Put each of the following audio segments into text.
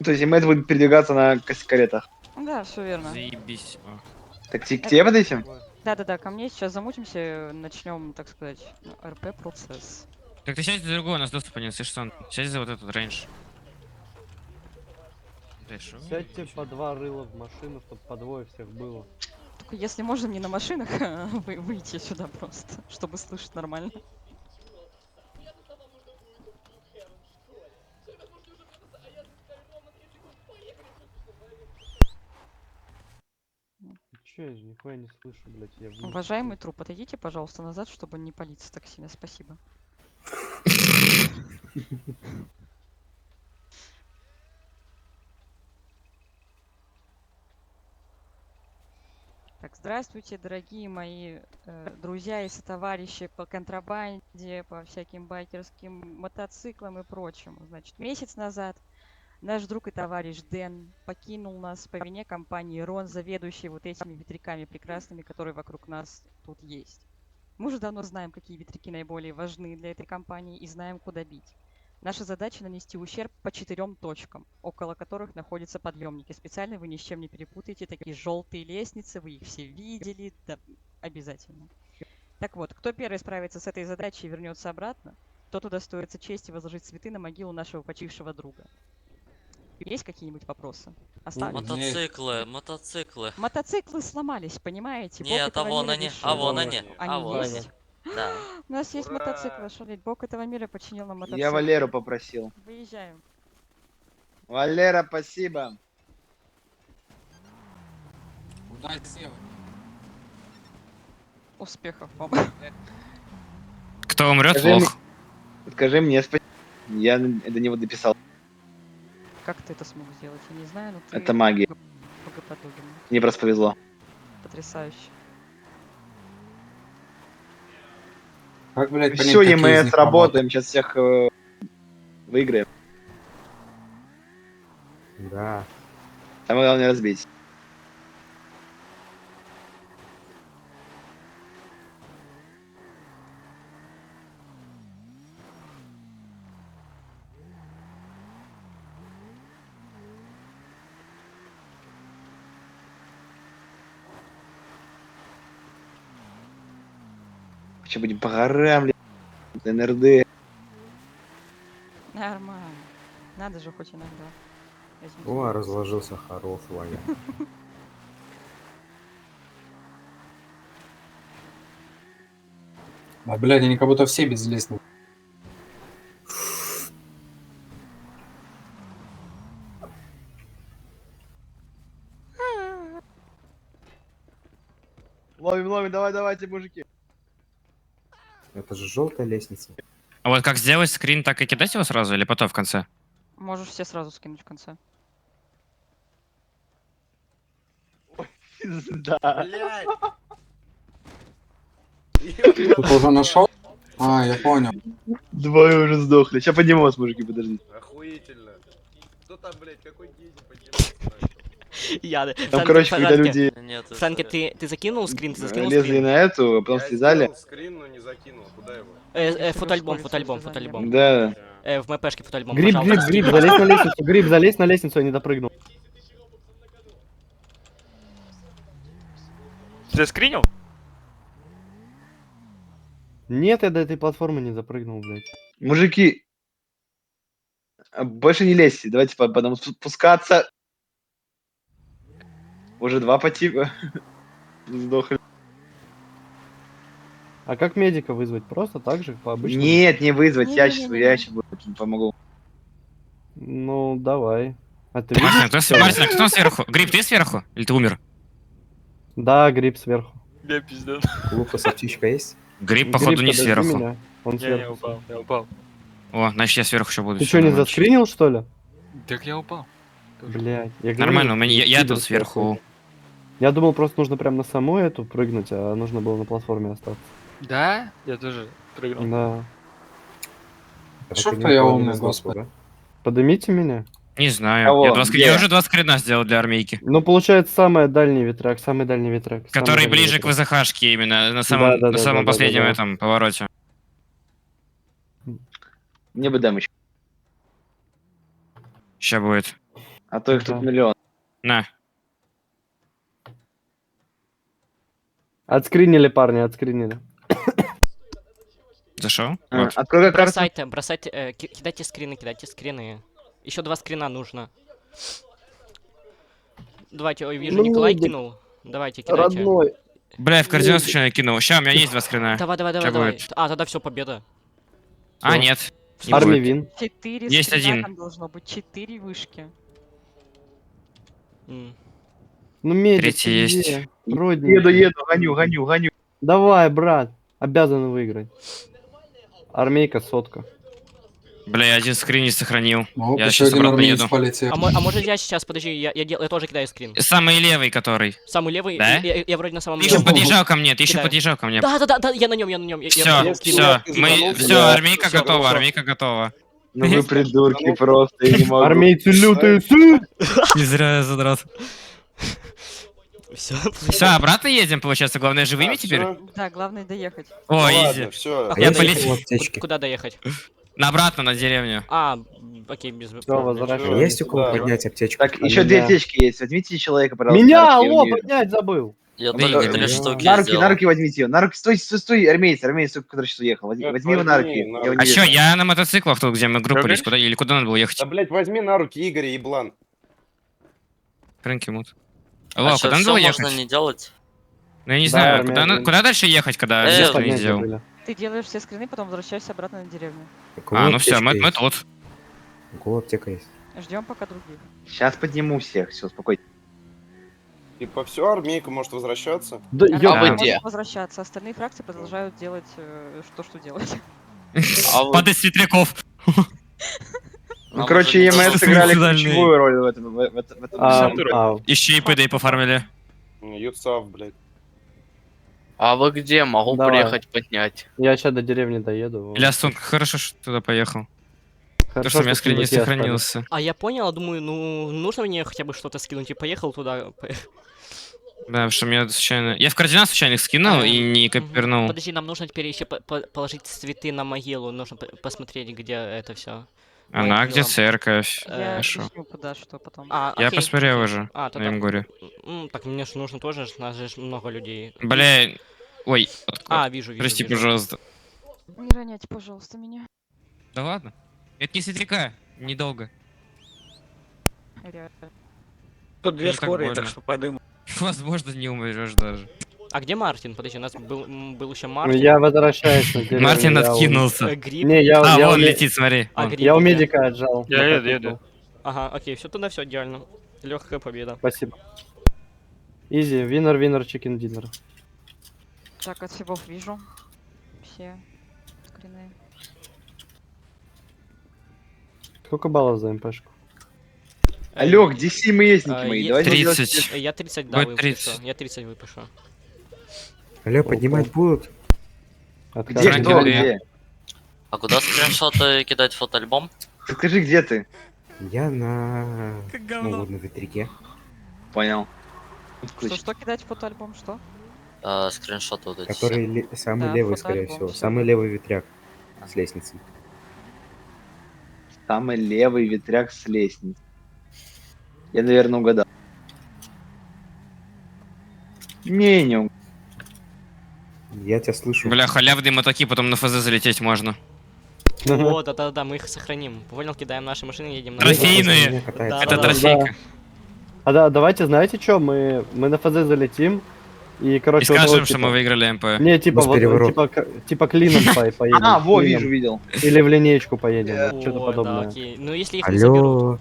То есть МС будет передвигаться на каретах. Да, все верно. Заебись. Так к тебе подойдем? Да-да-да, ко мне сейчас замутимся, начнем, так сказать, РП-процесс. Так ты сядь за другой, у нас доступа нет, слышишь, сон. Сядь за вот этот рейндж. Блядь, шо вы Сядьте ебете? по два рыла в машину, чтобы по двое всех было. Только если можно не на машинах выйти сюда просто, чтобы слышать нормально. Че, я же нихуя не слышу, блядь, я вниз. Уважаемый труп, отойдите, пожалуйста, назад, чтобы не палиться так сильно. Спасибо. Так, здравствуйте, дорогие мои друзья и сотоварищи по контрабанде, по всяким байкерским мотоциклам и прочему. Значит, месяц назад наш друг и товарищ Дэн покинул нас по вине компании Рон, заведующей вот этими ветряками прекрасными, которые вокруг нас тут есть. Мы уже давно знаем, какие ветряки наиболее важны для этой компании и знаем, куда бить. Наша задача нанести ущерб по 4 точкам, около которых находятся подъемники. Специально вы ни с чем не перепутаете. Такие желтые лестницы, вы их все видели, да, обязательно. Так вот, кто первый справится с этой задачей и вернется обратно, тот удостоится чести возложить цветы на могилу нашего почившего друга. Есть какие-нибудь вопросы? Оставим? Мотоциклы. Мотоциклы сломались, понимаете? Бог Нет, а этого вон мира они, решил. а вон они, Они а вон есть? они. Да. У нас есть мотоциклы, шалить. Бог этого мира починил нам мотоцикл. Я Валеру попросил. Выезжаем. Валера, спасибо. Успехов вам. Кто умрет, Скажи лох. Скажи мне спасибо. Я это не вот дописал. Как ты это смог сделать? Я не знаю, но ты... Это магия. Богоподобен. Мне просто повезло. Потрясающе. Как, блядь, понять, Все, какие из ЕМС, них работаем. Сейчас всех выиграем. Да. Самое главное разбить. Что будем по горам, НРД. Нормально. Надо же хоть иногда. Этим О, заниматься. разложился хороший вариант. А, блядь, они как будто все безлестные. Ловим, давайте, мужики. Это же желтая лестница. А вот как сделать скрин, так и кидать его сразу или потом в конце? Можешь все сразу скинуть в конце. Да. Ты уже нашел? А, я понял. Двое уже сдохли. Сейчас подниму вас, мужики, подождите. Охуительно. Кто там, блядь, какой гений поднимается? Я, Там, короче, когда люди Нет, Фрэнки, ты закинул скрин? Ты закинул лезли скрин? на эту, а потом Я слезали. сделал скрин, но не закинул. Куда его? Фотоальбом, Если фотоальбом, вы фотоальбом. Да. В МПшке фотоальбом, Гриб, пожалуйста. залезь на лестницу, я не допрыгнул. Ты скринил? Нет, я до этой платформы не запрыгнул, блядь. Мужики, больше не лезьте. Давайте потом спускаться. Уже два по типу сдохли. А как медика вызвать? Просто так же, по обычному? Нет, не вызвать. Я Не-не-не-не. сейчас помогу. Ну, давай. А ты Мартин, видишь? кто, что ли? Мартин, кто сверху? Гриб, ты сверху? Или ты умер? Да, гриб сверху. Я пиздец. Лукаса птичка есть? Гриб, походу, не подожди сверху. меня. Он Я сверху. упал, я упал. О, значит, я сверху еще буду. Ты всё, что, не нормально. заскринил, что ли? Так я упал. Блядь. Я говорю, Нормально, у меня, я пидор тут сверху. какой-то. Я думал, просто нужно прям на саму эту прыгнуть, а нужно было на платформе остаться. Да? Я тоже прыгнул. Да. Чё Так и то я никого не умный, назвал, господи. да? Поднимите меня. Не знаю. Кого? Я Где? уже два скрина сделал для армейки. Ну, получается, самый дальний ветряк. Самый дальний Который ближе к ВЗХшке. ВЗХшке именно, на самом, Да, на самом да, последнем да. этом повороте. Мне бы дам еще. Сейчас будет. А то их Да. тут миллион. На. Отскринили, парни, отскринили. Зашел? Вот. Открой карту. Бросайте, кидайте скрины. Еще 2 скрина нужно. Давайте, ой, вижу, Ну, Николай медик. кинул. Давайте, кидайте. Родной. Бля, я в координат случайно кинул. Ща, у меня есть 2 скрина. Давай. Чё Давай. будет? А, тогда все, победа. А, нет. Не Арми будет. вин. 4 Есть скрина один. там должно быть, 4 вышки. М. Ну, медик, Третий ты есть. где? Родненький. Еду, гоню. Давай, брат. Обязан выиграть. Армейка, сотка. Бля, я один скрин не сохранил. Оп, Я еще сейчас один обратно армеец еду. полетел. А может я сейчас, подожди, я тоже кидаю скрин. Самый левый, который. Самый левый, Да? я вроде на самом Ты еще левом. подъезжал ко мне, Кидаю. Да, я на нем. Все, все, мы, все, Да. армейка Всё, готова, всё. армейка готова. Ну вы придурки просто, я не могу. Армейцы лютые, суд! Не зря я задрал. Все. Все, обратно едем, получается, главное живыми теперь? Да, главное доехать. О, изи. все. А я полетел. заехал в аптечке. Куда доехать? На обратно, на деревню. Окей, без Все, А возвращаемся. есть у кого Да. поднять аптечку? Так, А еще меня? 2 аптечки есть. Возьмите человека, пожалуйста. Меня, на руки, алло, у нее. поднять забыл. Я Да тоже и 3 я- штуки На сделал. руки возьмите его. На руки, стой, армеец, который сейчас уехал. Возьми его на руки. Я его не А чё, вижу. я на мотоциклах тут, где мы группались, говоришь? куда или куда надо было ехать? Да, блядь, возьми на руки Игоря, еблан. Фрэнки Мут. Алло, А что, куда надо все было можно ехать? не делать? Ну я не Да, знаю, армия, куда, блин. куда дальше ехать, когда Э, все не Поднять сделал? забыли. Ты делаешь все скрины, потом возвращаешься обратно на деревню. У кого А, ну все, аптечка мы есть? тут. У кого аптека есть? Ждем пока других. Сейчас подниму всех, все, спокойно. Типа все, армейка может возвращаться. Да, Армия ёпта. может где? возвращаться, остальные фракции продолжают делать то, что делать. Падать светляков. Ну, Нам короче, уже не ЕМС дадут. сыграли Суицидальные. ключевую роль в этом. А, Еще и ПД пофармили. Юцав, блядь. А вы где? Могу Давай. приехать поднять. я сейчас до деревни доеду. вот. Лястун, хорошо, что ты туда поехал. То, Хорошо, что у меня что скрин не сундуки остались. сохранился. А я понял, думаю, ну, нужно мне хотя бы что-то скинуть, и поехал туда. Да, потому что меня случайно... Я в координат случайно их скинул и не Мгм. копернул. Подожди, нам нужно теперь еще положить цветы на могилу, нужно посмотреть, где это все. Она, Ой, где дела. церковь? Я Хорошо. объясню, куда что потом. Я окей, посмотрел окей. уже на тогда- Имгоре. Так мне же нужно тоже, нас же ж много людей. Бля, ой, Вижу. прости, вижу. пожалуйста. Не роняйте, пожалуйста, меня. Да ладно. Это не светляка, недолго. Реально. Тут две скорые, так что подыму. Возможно, не умрешь даже. А где Мартин? Подожди, у нас был еще Ну, Мартин. я возвращаюсь на деревню. Мартин я у- откинулся. Гриб. Не, я, А, я, вон у ме- летит, смотри. А, Вон. Гриб я у где? медика отжал. Я на еду, попутку. еду. Ага, окей, все, тогда все идеально. Легкая победа. Спасибо. Изи, винер, чикен динер. Так, от всего вижу. Все скрины. Сколько баллов за МПшку? Алло, где СИМСники А, мои? е- Давайте 30. делать- Я 30, да, Будет выпишу. 30. Я 30 выпишу. Алло, поднимать будут? Где Отказывай. кто, Франки, где? А куда скриншоты кидать фотоальбом? Ты скажи, где ты? Я на... Ну, вот на ветряке. Понял. Что кидать в фотоальбом, что? Скриншоты вот эти. Который самый Да, левый, скорее фотоальбом, всего. всё. Самый левый ветряк с лестницы. Самый левый ветряк с лестницы. Я, наверное, угадал. Не угадал. Я тебя слышу. Бля, халявные мотоки, потом на ФЗ залететь можно. Вот, да, мы их сохраним. Понял, кидаем наши машины, едем на... Трофейные. Меня катается. Да, Это да, трофейка. А да, давайте, знаете что, мы на ФЗ залетим и, И короче, вот скажем, вот, что типа- мы выиграли МП. Не, типа, Босс вот, переворот. типа клином поедем. А, во, клином. вижу, видел. Или в линеечку поедем, Э, вот, что-то О, подобное. Да, окей. Ну, если их не заберут... Алло.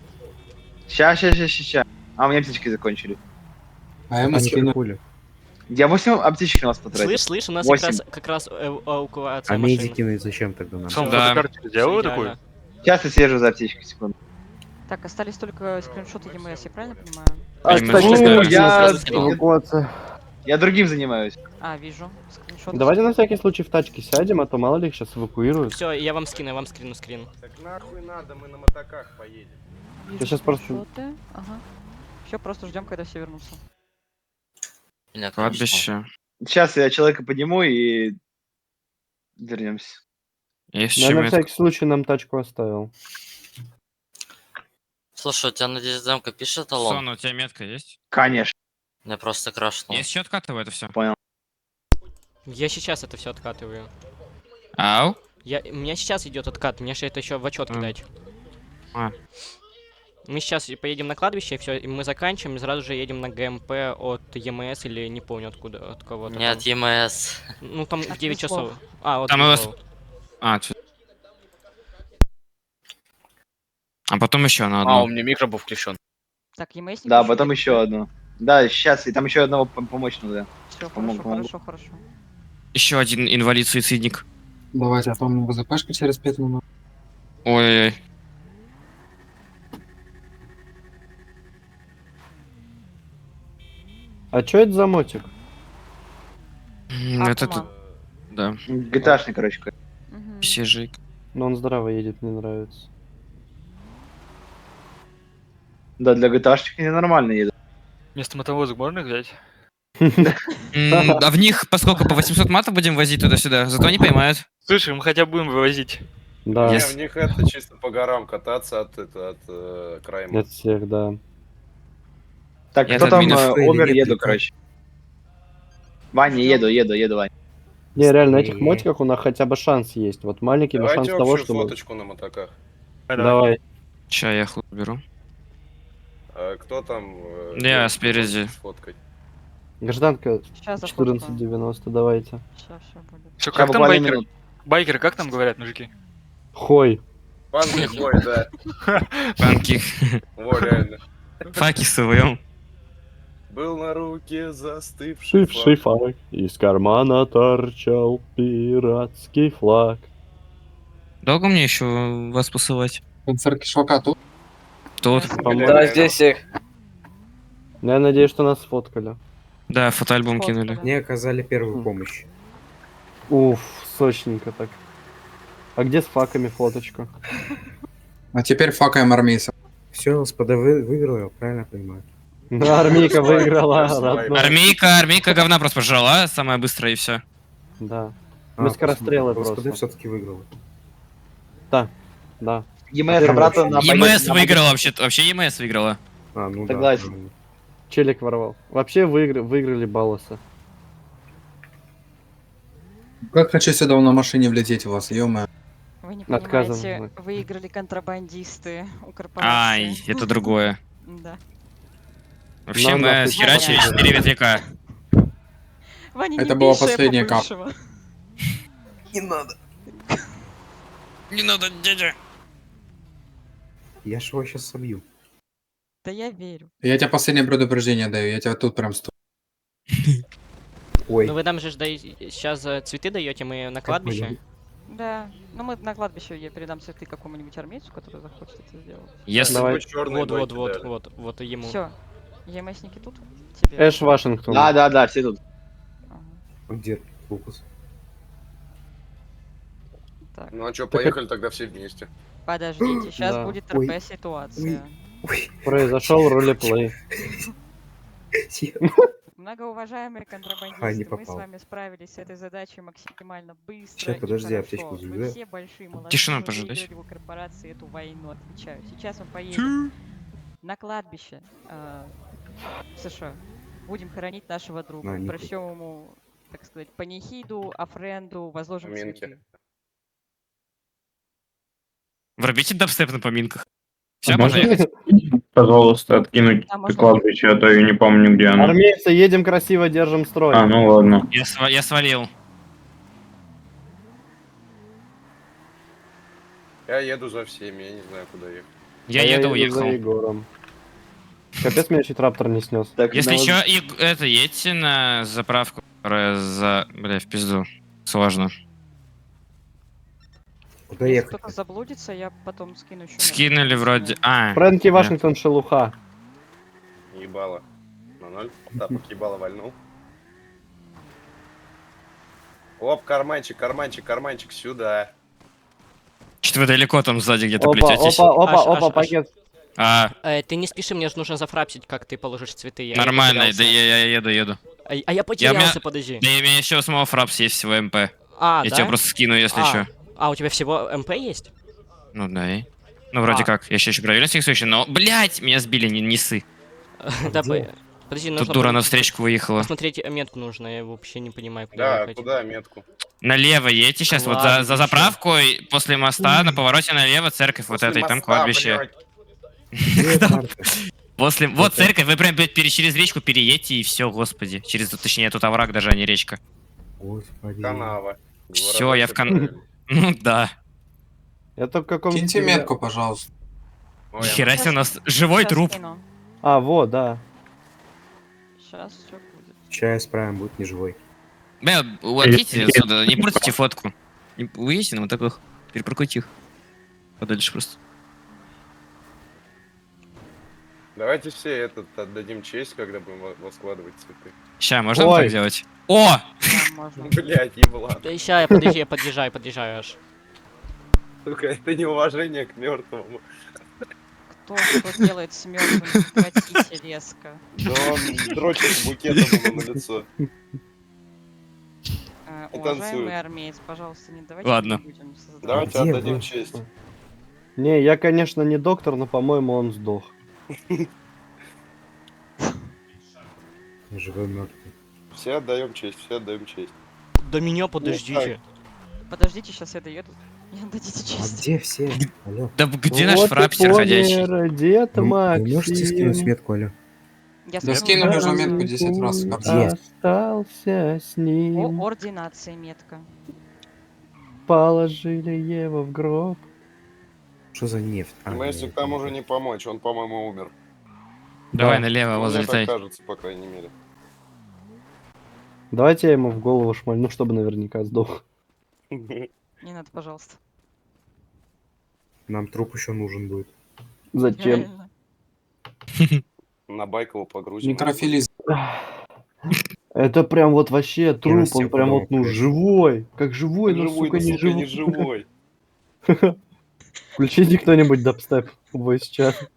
Ща. А, у меня аптечки закончили. А я А скину. хули? Я 8 аптечек на вас потратил. Слышь, у нас 8. как раз эвакуация А машин. медики зачем тогда нам? Сам Да. фотокарту сделаю Всё такую? идеально. Сейчас я съезжу за аптечкой, секунду. Так, остались только скриншоты ЕМС, я правильно понимаю? А, Аниме кстати, скидываю. я- эвакуация. Я другим занимаюсь. А, вижу. Скриншоты. Давайте на всякий случай в тачке сядем, а то мало ли их сейчас эвакуируют. Все, я вам скину скрин. Так нахуй надо, мы на мотоках поедем. Вижу Я щас просто- скриншоты. Ага. Все, просто ждем, когда все вернутся. Меня, конечно, Кладбище. Сейчас я человека подниму и вернемся. Есть Я чем на это. всякий случай нам тачку оставил. Слушай, у тебя на DSDM-ка пишет талон? Сон, у тебя метка есть? Конечно. Я просто крашнул. Есть счет откатывай это все. Я сейчас это все откатываю. Ау? У меня сейчас идет откат, мне же это еще в отчет кидать. А. Мы сейчас поедем на кладбище, и все, и мы заканчиваем, и сразу же едем на ГМП от ЕМС или не помню откуда, от кого-то. Не от ЕМС. Ну там в От 9 Веслов. часов. А, вот Там его Веслов. А потом еще на А, одну. у меня микро был включен. Так, ЕМСник Да, ещё потом нет. еще одну. Да, сейчас, и там еще одного помочь надо. Всё, Помогу, хорошо, помогу. хорошо. Еще один инвалид-суицидник. Давайте, а то у меня ВЗПшка через 5 минут. Ой-ой-ой. А чё это за мотик? Это Акума. тут... Да. GTA-шный, короче. Мгм. Сижик. Но он здраво едет, мне нравится. Да, для GTA-шных нормально едут. Вместо мотовозок можно их взять? А в них, поскольку по 800 матов будем возить туда-сюда, зато они поймают. Слушай, мы хотя бы будем вывозить. Да, Не, Yes. в них это чисто по горам кататься от крайма. от всех, да. Так, Я кто там админов. умер, еду, короче. Ваня, еду, Ваня. Не, реально, на этих мотиках у нас хотя бы шанс есть. Вот маленький, но Давайте шанс того, общую что мы... фоточку на мотоках. Давай. Ща я хлоп беру. А кто там? Я делает спереди. фоткой? Гражданка Сейчас зафоткаю. 1490, давайте. Сейчас будет. Что, Сейчас как там буквально байкеры? минут. Байкеры, как там говорят, мужики? Хой. Панки хой, да. Панки. Во, реально. Факи своем. Был на руке застывший Шивший флаг. флаг. Из кармана торчал пиратский флаг. Долго мне еще вас посылать? Концерт кишока тут. Тут. Да, здесь их. Я надеюсь, что нас сфоткали. Да, фотоальбом Фотка, кинули. да. Мне оказали первую Мгм. помощь. Уф, сочненько так. А где с факами фоточка? А теперь факаем армейцев. Все, СПД выиграл, я правильно понимаю. Да, армейка выиграла. Давай. родной. Армейка говна просто пожрала, самая быстрая и все. Да. Мы скорострелы СПД просто. все-таки выиграл. Да. ЕМС обратно на ЕМС выиграла вообще ЕМС выиграла. А, ну Согласен. да. правильно. Челик ворвал. Вообще выиграли балласы. Как хочу сюда на машине влететь в вас, ё Вы не Отказываем понимаете, выиграли контрабандисты у Ай, корпорации. это другое. Да. Вообще Нам мы нахуй схерачили надо. 4 ветряка. Ваня, Это не была бей шефа последняя капля. бывшего. Не надо, дядя. Я ж его сейчас собью. Да я верю. Я тебе последнее предупреждение даю, я тебя тут прям стою. Ой, Ну вы нам же сейчас цветы даете, мы на кладбище. Да. Ну мы на кладбище я передам цветы какому-нибудь армейцу, который захочет это сделать. Если Давай. Черные Вот ему. Все. ЕМСники тут? Тебе. Эш Вашингтон. Да, все тут. Ага. где фокус? Так. Ну а что, Так поехали тогда все вместе. Подождите, сейчас Да. будет Ой. РП ситуация. Ой, Произошел ролеплей. Многоуважаемые А, не контрабандисты, мы с попал. вами справились с этой задачей максимально быстро. Ща, и подожди, хорошо. аптечку Вы забираю. все большие молодцы. Тишина, вы пожалуйста. выиграли у корпорации эту войну, отвечаю. Сейчас мы поедем на кладбище в США. Будем хоронить нашего друга. На, нюхай. Прочтем ему, так сказать, панихиду, афренду, возложим Поминки. цветы. врубите дабстеп на поминках. Все, можно Можно, ехать? пожалуйста, откинуть А можно кладбище, а то я не помню, где оно. Армейцы, едем красиво, держим строй. А, ну ладно. Я свалил. Я еду за всеми, я не знаю, куда ехать. Я А еду, за уехал. Егором. Капец, меня чуть раптор не снес. Так, Если ну, еще это едьте на заправку, которая бля, в пизду. Сложно. Куда Если ехать? кто-то заблудится, я потом скину еще. Скинули вроде... А, Фрэнки Вашингтон шелуха. Ебало. На 0. Тапок ебало вальнул. Оп, карманчик сюда. что-то вы далеко там сзади где-то Опа, плететесь. опа, пакет. Ты не спеши, мне же нужно зафрапсить, как ты положишь цветы. Я Нормально, да потерялся. я еду. А я потерялся, меня- подожди. Да и у меня еще самого фрапс есть всего МП. А, Я да? тебе просто скину, если что. А, у тебя всего МП есть? Ну да и. Ну, вроде А. как. Я еще проверил всех случаев, но, блядь, меня сбили, не сы. Да, Где? подожди, Тут нужно дура на встречку выехала. посмотреть метку нужно, я вообще не понимаю, куда Да, ехать. куда метку? Налево едете сейчас, вот за Кладбище. заправкой, после моста, на повороте налево, церковь вот После эта, и там моста, кладбище. блядь. Где карта? После, вот церковь, вы прям через речку переедете, и все, господи. Точнее, тут овраг даже, а не речка. Господи. Канава. Всё, я в Правильно. Ну да. Это в каком-то... Киньте метку, пожалуйста. Ой, Нихера себе, у нас живой труп. А, вот, да. Сейчас все будет. Сейчас исправим, будет неживой. Бля, уйдите отсюда, не портите фотку. Уедете на вот таких, перепаркуйте их. Подальше просто. Давайте все этот отдадим честь, когда будем воскладывать цветы. Ща, можно вот Ой. так делать? О! Да, можно. Блять, еблан. Да ща, я подъезжаю аж. Сука, это неуважение к мертвому. Кто что делает с мертвым, прекратите резко. Да он дрочит букетом ему на лицо. И танцует. Уважаемый армеец, пожалуйста, не давайте Ладно. не будем создавать. Давайте Где отдадим вы? честь. Не, я, конечно, не доктор, но, по-моему, он сдох. Живой мертвый. Все отдаем честь, все отдаем честь. До меня подождите. Подождите, сейчас я доеду. Не отдадите А честь. где все? Алло. Да где наш Вот и фрапстер ходячий? помер дед Вы можете скинуть Максим. метку, алло? Я Да скинула скинули уже сразу. метку 10 раз. Где? Остался с По ним. ординации метка. Положили его в гроб. Что за нефть? А, Мы если нет, к тому нет. же не помочь, он, по-моему, умер. Давай Да. налево, Мне возле так кажется, по крайней мере. Давайте я ему в голову шмальну, чтобы наверняка сдох. Не надо, пожалуйста. Нам труп еще нужен будет. Зачем? Реально. На байк его погрузим. Некрофилизм. Это прям вот вообще труп, он всех прям вот, ну, удовлетворяю. живой. Как живой, но, Живой, сука, да, не сука, не живой. живой. Включите кто-нибудь дабстеп в voice чат.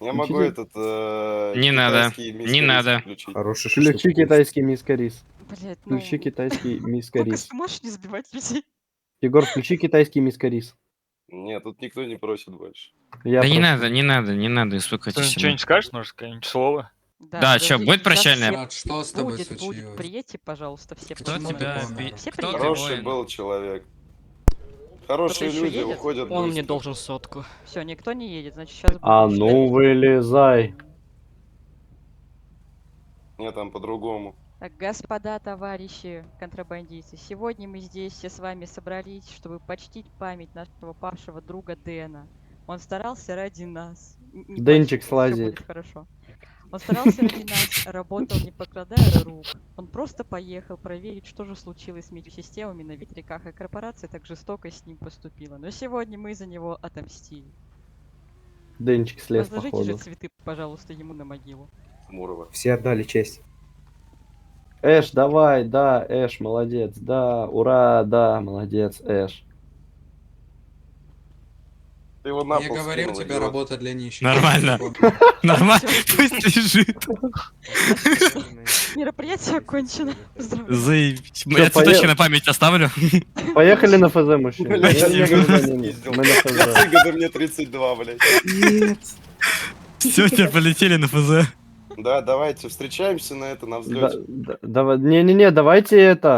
Я могу Включите. этот... Не надо, китайский не мистерис надо. включить. Хороший Включи шашлык. китайский миска рис. Блять, ну... Включи китайский миска Только рис. можешь не сбивать людей? Егор, включи китайский миска рис. Нет, тут никто не просит больше. Я Да не прошу. надо, не надо, не надо, успокойтесь. Что-нибудь скажешь, может, какое-нибудь слово? Да, чё, подождите, будет щас прощальное? все Брат, что с тобой Будет, будет. случилось? Приедьте, пожалуйста, все. Кто посмотрим. тебя бил? Все Кто приедут. тебя- Хороший воин. был человек. Хорошие ещё люди едет? уходят Он мне быстро. должен сотку. Все, никто не едет, значит сейчас будет. А ну вылезай. Нет, там по-другому. Так, господа, товарищи, контрабандисты, сегодня мы здесь все с вами собрались, чтобы почтить память нашего павшего друга Дэна. Он старался ради нас. Не Денчик плачьте, всё слазит. будет хорошо. Он старался ради нас, работал не покладая рук. Он просто поехал проверить, что же случилось с медиасистемами на ветряках, и корпорация так жестоко с ним поступила. Но сегодня мы за него отомстили. Денчик слез, Возложите же походу. цветы, пожалуйста, ему на могилу. Мурова. Все отдали честь. Эш, давай, да, Эш, молодец, да, ура, да, молодец, Эш. Ты его на Я пол говорил скинул, тебе, идиот. работа для нищих. Нормально. Нормально, пусть лежит. Мероприятие окончено. Поздравляю. Заебись. Я поехали. цветочки на память оставлю. Поехали на ФЗ, мужчина. Блядь, Я я не- спиздил. Мы на ФЗ. Выгода мне 32, блядь. Все, теперь полетели на ФЗ. Да, давайте встречаемся на это, на взлете. Не-не-не, давайте это.